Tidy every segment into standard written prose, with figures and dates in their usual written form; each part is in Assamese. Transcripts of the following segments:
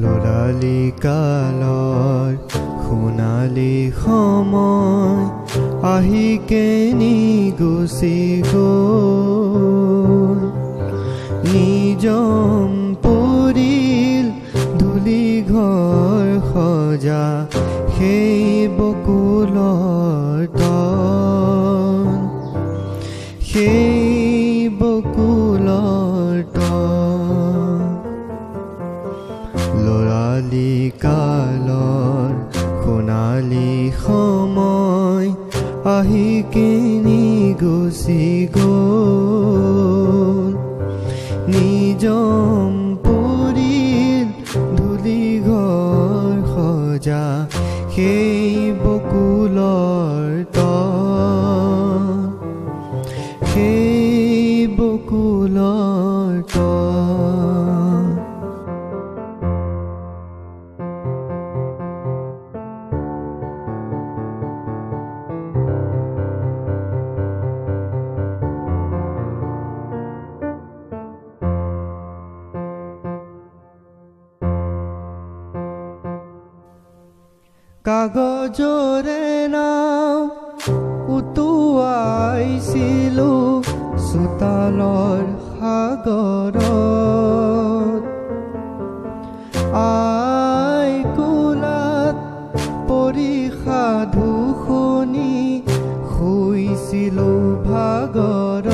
লৰালি কালৰ সোণালী সময় আহি কেনি গুচি গ'ল নিজম পৰিল ধূলি ঘৰ সজা সেই বকুলৰ তল সেই বকুলৰ তল লৰালি কালৰ সোণালী সময় আহি কেনি গুচি গ'ল নিজম পৰিল ধূলি ঘৰ সজা সেই বকুলৰ তল সেই বকুলৰ তল কাগজৰে নাও উটুৱাইছিলো চোতালৰ সাগৰত আই কোলাত পৰি সাধু শুনি শুইছিলো ভাগৰত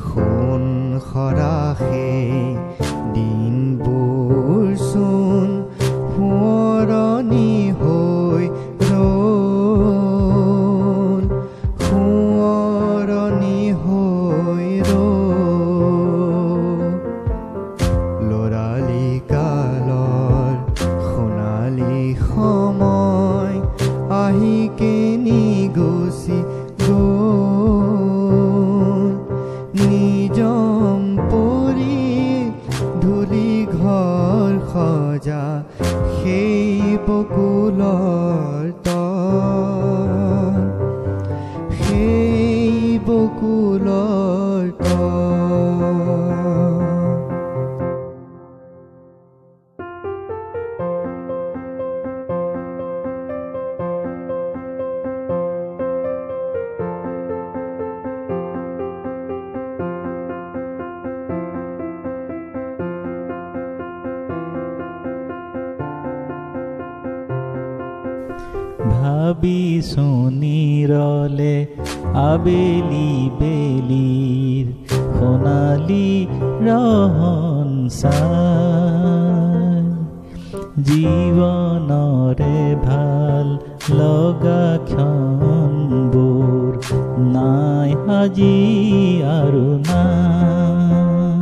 সোণ সৰা সেই দিনবোৰ চোন সোঁৱৰণি হৈ ৰ'ল সোঁৱৰণি হৈ ৰ'ল লৰালি কালৰ সোণালী সময় আহি কেনি গুচি গ'ল নিজম পৰি ধূলি ঘৰ সজা সেই বকুলৰ তল সেই বকুলৰ তল ভাবিছো নিৰলে আবেলি বেলিৰ সোণালী ৰহন চাই জীৱনৰে ভাল লগা ক্ষণবোৰ নাই আজি আৰু নাই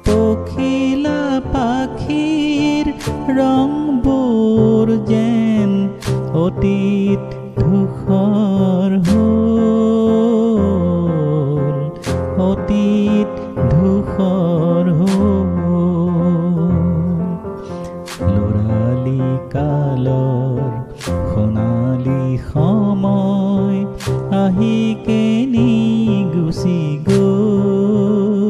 পখিলা পাখিৰ ৰংবোৰ যেন অতীত ধূসৰ হ'ল অতীত ধূসৰ হ'ল লৰালি কালৰ সোণালী সময় আহি কেনি গুচি গ'ল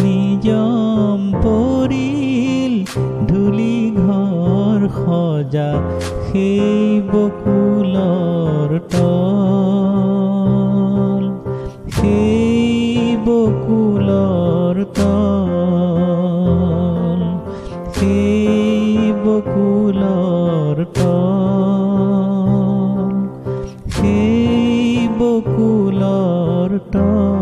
নিজম পৰিল ধূলি ঘৰ সজা সেই বকুলৰ তল সেই বকুলৰ তল সেই বকুলৰ তল সেই বকুলৰ তল